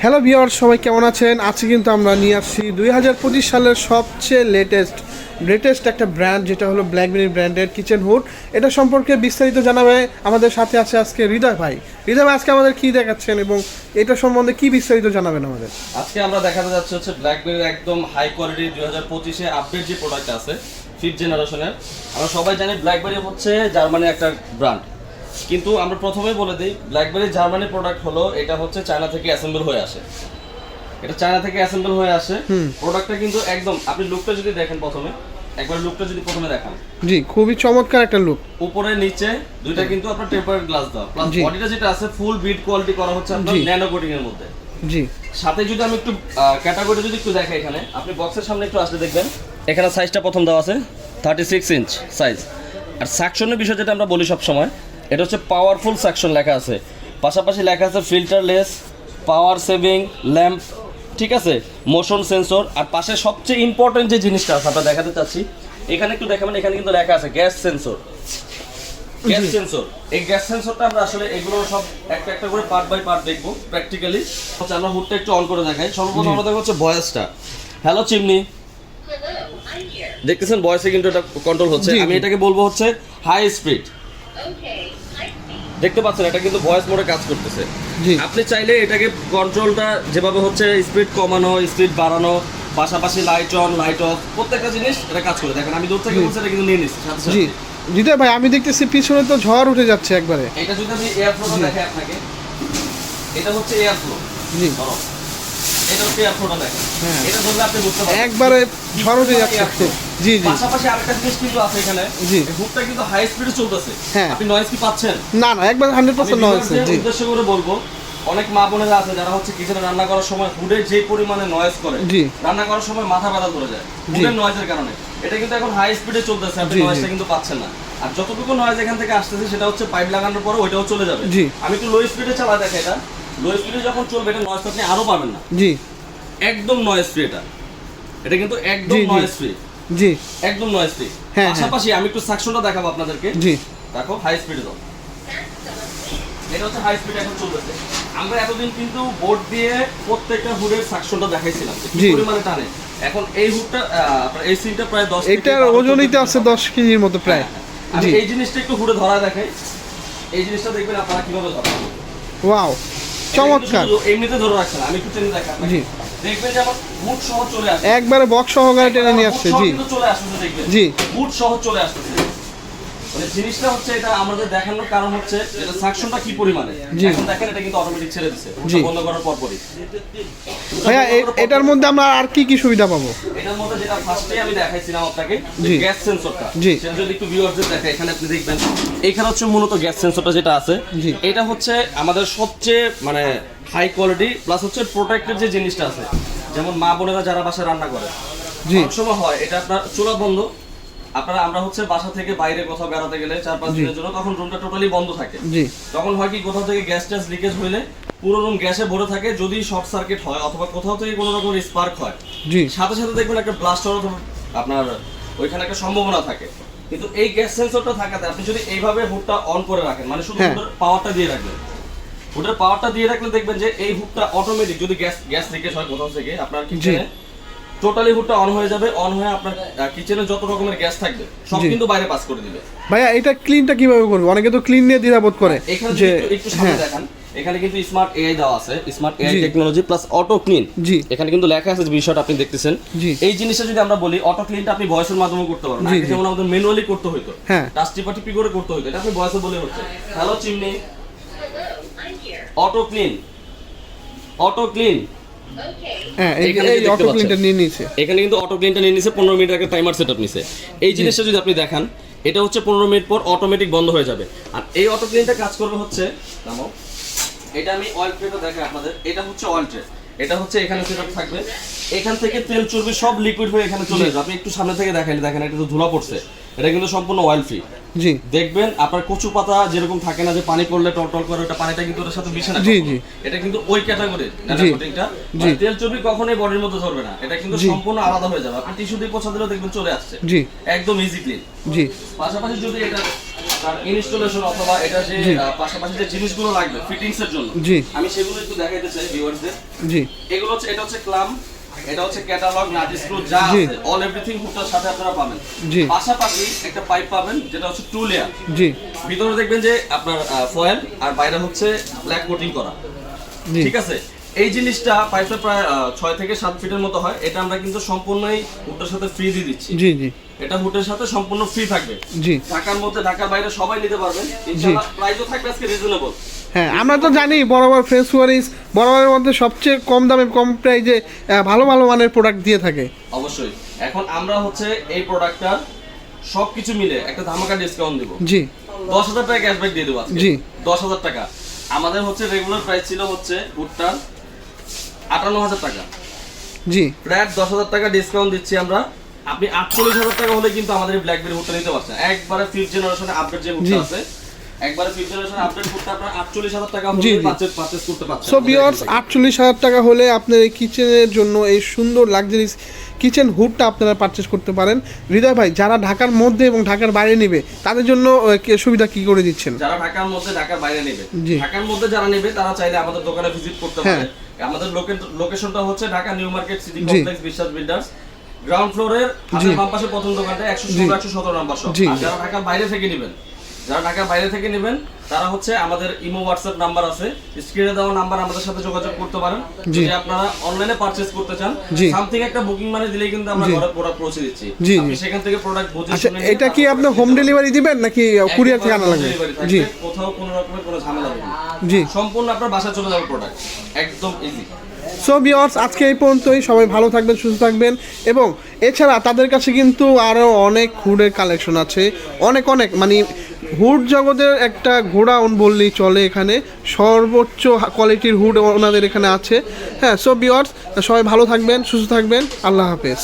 Hello viewers, সবাই কেমন আছেন? আজকে কিন্তু আমরা নিয়ে আসছি 2025 সালের সবচেয়ে লেটেস্ট একটা ব্র্যান্ড, যেটা হলো ব্ল্যাকবেরি ব্র্যান্ডের কিচেন হুড। এটা সম্পর্কে বিস্তারিত জানাবে আমাদের সাথে আছে আজকে হৃদয় ভাই। হৃদয় ভাই, আজকে আমাদের কি দেখাচ্ছেন এবং এটা সম্বন্ধে কি বিস্তারিত জানাবেন আমাদের? আজকে আমরা দেখাতে যাচ্ছি হচ্ছে ব্ল্যাকবেরি একদম হাই কোয়ালিটি 2025-এ আপডেট যে প্রোডাক্ট আছে 5th জেনারেশনের। আমরা সবাই জানি ব্ল্যাকবেরি হচ্ছে জার্মানির একটা ব্র্যান্ড, কিন্তু আমরা প্রথমেই বলে দিই ব্ল্যাকবেরি জার্মানি প্রোডাক্ট হলো, এটা হচ্ছে চায়না থেকে অ্যাসেম্বল হয়ে আসে। এটা চায়না থেকে অ্যাসেম্বল হয়ে আসে। প্রোডাক্টটা কিন্তু একদম, আপনি লুকটা যদি দেখেন প্রথমে, একবার লুকটা যদি প্রথমে দেখান, জি খুবই চমৎকার একটা লুক। উপরে নিচে দুইটা কিন্তু আপনার টেম্পারেড গ্লাস দাও, প্লাস বডিটা যেটা আছে ফুল বিট কোয়ালিটি করা হচ্ছে আপনার ন্যানো কোটিং এর মধ্যে। জি, সাথে যদি আমি একটু ক্যাটাগরি যদি একটু দেখাই, এখানে আপনি বক্সের সামনে একটু আসলে দেখবেন এখানে সাইজটা প্রথম দেওয়া আছে 36 ইঞ্চ সাইজ। আর সাকশনের বিষয় যেটা আমরা বলি সব সময়, এটা হচ্ছে পাওয়ারফুল সাকশন লেখা আছে, পাশাপাশি লেখা আছে ফিল্টারলেস, পাওয়ার সেভিং ল্যাম্প, ঠিক আছে, মোশন সেন্সর। আর পাশে সবচেয়ে ইম্পর্টেন্ট যে জিনিসটা আছে আমরা দেখাতে চাচ্ছি, এখানে একটু দেখাবেন, এখানে কিন্তু লেখা আছে গ্যাস সেন্সর। গ্যাস সেন্সর, এই গ্যাস সেন্সরটা আমরা আসলে এগুলো সব একটা একটা করে পার্ট বাই পার্ট দেখবো প্র্যাকটিক্যালি। হচ্ছে আমরা হুডটা একটু অন করে দেখাই। সর্বপ্রথম আমরা দেখবো হচ্ছে ভয়েসটা। হ্যালো চিমনি, দেখতেছেন ভয়েসে কিন্তু এটা কন্ট্রোল হচ্ছে। আমি এটাকে বলবো হচ্ছে হাই স্পিড, দেখতে পাচ্ছেন এটা কিন্তু ভয়েস মোডে কাজ করতেছে। আপনি চাইলে এটাকে কন্ট্রোলটা যেভাবে হচ্ছে স্পিড কমানো, স্পিড বাড়ানো, পাশাপাশি লাইট অন লাইট অফ, প্রত্যেকটা জিনিস এটা কাজ করে। দেখেন আমি দূর থেকে বলছি, এটা কিন্তু নিয়ে নিচ্ছি সাথে সাথে। হৃদয় ভাই, আমি দেখতেছি পিছনে তো ঝড় উঠে যাচ্ছে একবারে। এটা যদি আমি এয়ার ফ্লোটা দেখাই আপনাকে, এটা হচ্ছে এয়ার ফ্লো। জি, এটা হচ্ছে এয়ার ফ্লোটা দেখেন, এটা ধরলে আপনি বুঝতে পারবেন একবারে ঝড় উঠে যাচ্ছে। জি জি, পাশাপাশি আরেকটা জিনিস কিন্তু আছে এখানে, জি হুডটা কিন্তু হাই স্পিডে চলতেছে। হ্যাঁ, আপনি নয়েজ কি পাচ্ছেন? না না, একবার 100% নয়েজ। জি, উদ্দেশ্য করে বলবো, অনেক মা বোনেরা আছে যারা হচ্ছে কিচেনে রান্না করার সময় হুডে যে পরিমাণে নয়েজ করে, রান্না করার সময় মাথা ব্যথা ধরে যায় হুডের নয়েজের কারণে। এটা কিন্তু এখন হাই স্পিডে চলতেছে, আপনি নয়েজটা কিন্তু পাচ্ছেন না। আর যতটুকু নয়েজ এখান থেকে আসতেছে সেটা হচ্ছে পাইপ লাগানোর পরে ওইটাও চলে যাবে। আমি একটু লো স্পিডে চালা দেখে, এটা লো স্পিডে যখন চলবে এটা নয়েজ আপনি আরো পাবেন না। জি, একদম নয়েজ ফ্রি। এটা কিন্তু একদম নয়েজ ফ্রি। জি, একদম নয়েজ ফ্রি। পাশাপাশি আমি একটু সাকশনটা দেখাবো আপনাদেরকে। জি দেখো, হাই স্পিডে দাও, এটা হচ্ছে হাই স্পিড এখন চলতেছে। আমরা এতদিন কিন্তু বোর্ড দিয়ে প্রত্যেকটা হুডের সাকশনটা দেখাইছিলাম কি পরিমাণে টানে। এখন এই হুডটা এই সিনটা প্রায় 10, এটার ওজনইতে আছে 10 কেজির মতো প্রায়। আমি এই জিনিসটা একটু হুডে ধরা দেখাই, এই জিনিসটা দেখবেন আপনারা কিভাবে ধরবেন। ওয়াও, চমৎকার। এমনিতে ধরে রাখছেন, আমি একটু টেনে দেখাই, জি দেখবেন যে আমার হুড সহ চলে আসছে, একবারে বক্স সহকারে টেনে নিয়ে আসছে। জি চলে আসছে, দেখবেন জি হুড সহ চলে আসছে। মানে জিনিসটা হচ্ছে, এটা আমাদের দেখানোর কারণ হচ্ছে এটা সাকশনটা কি পরিমাণে। এখন দেখেন এটা কিন্তু অটোমেটিক ছেড়ে দিছে বন্ধ করার পরই। ভাইয়া, এটার মধ্যে আমরা আর কি কি সুবিধা পাবো? এটার মধ্যে যেটা ফার্স্টে আমি দেখাইছিলাম আপনাকে, গ্যাস সেন্সরটা, সেটা যদি একটু ভিউয়ারদের দেখাই, এখানে আপনি দেখবেন এখানে হচ্ছে মূলত গ্যাস সেন্সরটা যেটা আছে, এটা হচ্ছে আমাদের সবচেয়ে মানে হাই কোয়ালিটি, প্লাস হচ্ছে প্রোটেক্টেড যে জিনিসটা আছে। যেমন মা বোনেরা যারা বাসায় রান্না করে, অনেক সময় হয় এটা আপনার চুলা বন্ধ, আমরা হচ্ছে বাসা থেকে বাইরে কোথাও বেড়াতে গেলে 4-5 দিনের জন্য, তখন রুমটা টোটালি বন্ধ থাকে। তখন হয় কি, কোথাও থেকে গ্যাস ট্যাস লিকেজ হইলে পুরো রুম গ্যাসে ভরে থাকে। যদি শর্ট সার্কিট হয় অথবা কোথাও থেকে কোনো রকম স্পার্ক হয়, সাথে সাথে দেখবেন একটা ব্লাস্ট হওয়ার আপনার ওইখানে একটা সম্ভাবনা থাকে। কিন্তু এই গ্যাস সেন্সরটা থাকাতে আপনি যদি এইভাবে হুডটা অন করে রাখেন, মানে শুধু হুডের পাওয়ারটা দিয়ে রাখলেন, হুডের পাওয়ারটা দিয়ে রাখলে দেখবেন যে এই হুডটা অটোমেটিক, যদি গ্যাস লিকেজ হয় কোথাও থেকে, আপনার কিচেনে টোটালি হুডটা অন হয়ে যাবে। অন হয়ে আপনার কিচেনে যত রকমের গ্যাস থাকবে সব কিন্তু বাইরে পাস করে দিবে। ভাইয়া, এটা ক্লিনটা কিভাবে করব? অনেকে তো ক্লিন নিয়ে দ্বিধাবোধ করে। এখানে যে একটু সামনে দেখান, এখানে কিন্তু স্মার্ট এআই দেওয়া আছে, smart AI technology plus auto clean. এখানে কিন্তু লেখা আছে, বিষয়টা আপনি দেখতেছেন। এই জিনিসটা যদি আমরা বলি, অটো ক্লিনটা আপনি ভয়েসের মাধ্যমে করতে পারবেন। আগে যেমন আমাদের ম্যানুয়ালি করতে হতো, টাচ টিপি করে করতে হতো, এটা আপনি ভয়েসে বলে হচ্ছে hello chimney, auto clean, auto clean. এখানে কিন্তু অটো ক্লিনটা নিয়ে নিছে, 15 মিনিট আগে টাইমার সেটআপ নিছে। এই জিনিসটা যদি আপনি দেখান, এটা হচ্ছে 15 মিনিট পর অটোমেটিক বন্ধ হয়ে যাবে। আর এই অটো ক্লিনটা কাজ করবে হচ্ছে, এটা আমি অয়েল ট্রেটা দেখাই আপনাদের। এটা হচ্ছে অয়েল ট্রে, এটা হচ্ছে এখানে সেটআপ থাকবে। এখান থেকে তেল চর্বি সব লিকুইড হয়ে এখানে চলে যাবে। আপনি একটু সামনে থেকে দেখাইলে দেখেন, এটা তো ধুলা পড়ছে, এটা কিন্তু সম্পূর্ণ অয়েল ফ্রি। দেখবেন আপনার কচু পাতা যেরকম থাকে না, যে পানি পড়লে টলটল করে, ওটা পানিটা কিন্তু ওটার সাথে মিশে না। এটা কিন্তু ওই ক্যাটাগরির কোটিংটা। তেল চর্বি কখনোই বডির মধ্যে ধরবে না, এটা কিন্তু সম্পূর্ণ আলাদা হয়ে যাবে। আপনি টিস্যু দিয়ে পোছা দিলেও দেখবেন চলে আসছে, একদম ইজি ক্লিন। পাশাপাশি যদি এটা আপনার ইনস্টলেশন অথবা এটা যে পাশাপাশি যে জিনিসগুলো লাগবে ফিটিংস এর জন্য জি আমি সেগুলো একটু দেখাইতে চাই ভিউয়ারদের। জি এগুলো হচ্ছে, এটা হচ্ছে ক্লাম, এটা হচ্ছে ক্যাটালগ, নাট স্ক্রু যা আছে অল এভরিথিং হুডটার সাথে আপনারা পাবেন। জি পাশাপাশি একটা পাইপ পাবেন যেটা হচ্ছে 2 লেয়ার। জি ভিতরে দেখবেন যে আপনার ফয়েল আর বাইরে হচ্ছে ব্ল্যাক কোটিং করা। জি ঠিক আছে, এই জিনিসটা পাইপটা প্রায় 6 থেকে 7 ফিটের মতো হয়। এটা আমরা কিন্তু সম্পূর্ণই হুডটার সাথে ফ্রি দিয়ে দিচ্ছি। জি জি এটা হুডের সাথে সম্পূর্ণ ফ্রি থাকবে। জি ঢাকার মধ্যে, ঢাকার বাইরে সবাই নিতে পারবেন ইনশাআল্লাহ। প্রাইসও থাকবে আজকে রিজনেবল। হ্যাঁ, আমরা তো জানি বরাবর ফ্রেশ ওয়ারিস বরাবরের মধ্যে সবচেয়ে কম দামে কম প্রাইজে ভালো ভালো মানের প্রোডাক্ট দিয়ে থাকে। অবশ্যই। এখন আমরা হচ্ছে এই প্রোডাক্টটার সবকিছু মিলে একটা ধামাকা ডিসকাউন্ট দেব। জি 10,000 টাকা ক্যাশব্যাক দিয়ে দেবো আজকে। জি 10,000 টাকা। আমাদের হচ্ছে রেগুলার প্রাইস ছিল হচ্ছে হুডটার 58,000 টাকা। জি ফ্ল্যাট 10,000 টাকা ডিসকাউন্ট দিচ্ছি আমরা। আপনি 48,000 টাকা হলে কিন্তু আমাদের ব্ল্যাকবেরি হুডটা নিতে পারছেন। একবারে 5th জেনারেশনে আপডেট যে হুডটা আছে, একবারে 5th জেনারেশন আপডেট হুডটা আপনার 48,000 টাকা হলে পারচেজ করতে পারছেন। সো ভিউয়ার্স 48,000 টাকা হলে আপনার এই কিচেনের জন্য এই সুন্দর লাক্সারিস কিচেন হুডটা আপনারা পারচেজ করতে পারেন। হৃদয় ভাই, যারা ঢাকার মধ্যে এবং ঢাকার বাইরে নেবে তাদের জন্য সুবিধা কি করে দিচ্ছেন? যারা ঢাকার মধ্যে, ঢাকার বাইরে নেবে, ঢাকার মধ্যে যারা নেবে তারা চাইলে আমাদের দোকানে ভিজিট করতে পারে। আমাদের লোকেশনটা হচ্ছে Dhaka new market city complex বিশ্বাস বিল্ডার্স, গ্রাউন্ড ফ্লোরের বাম পাশে প্রথম দোকানটা 116-117 নাম্বার শপ। আর যারা ঢাকার বাইরে থেকে নেবেন, যারা ঢাকার বাইরে থেকে নেবেন তারা হচ্ছে আমাদের ইমো হোয়াটসঅ্যাপ নাম্বার আছে, স্ক্রিনে দেওয়া নাম্বার, আমাদের সাথে যোগাযোগ করতে পারেন। যদি আপনারা অনলাইনে পারচেজ করতে চান, সামথিং একটা বুকিং মানে দিলেই কিন্তু আমরা ঘরে প্রোডাক্ট পৌঁছে দিচ্ছি। আপনি সেখান থেকে প্রোডাক্ট বুঝে শুনে নিয়ে এটা কি আপনি হোম ডেলিভারি দিবেন নাকি কুরিয়ার থেকে আনা লাগবে? জি, কোথাও কোনো রকমের কোনো ঝামেলা হবে না। জি, সম্পূর্ণ আপনার বাসায় চলে যাবে প্রোডাক্ট, একদম ইজি। সো ভিউয়ার্স, আজকে এই পর্যন্তই। সবাই ভালো থাকবেন, সুস্থ থাকবেন। এবং এছাড়া তাদের কাছে কিন্তু আরও অনেক হুডের কালেকশন আছে, অনেক মানে হুড জগতের একটা গোডাউন বললেই চলে। এখানে সর্বোচ্চ কোয়ালিটির হুড ওনাদের এখানে আছে। হ্যাঁ, সো ভিউয়ার্স, সবাই ভালো থাকবেন, সুস্থ থাকবেন। আল্লাহ হাফেজ।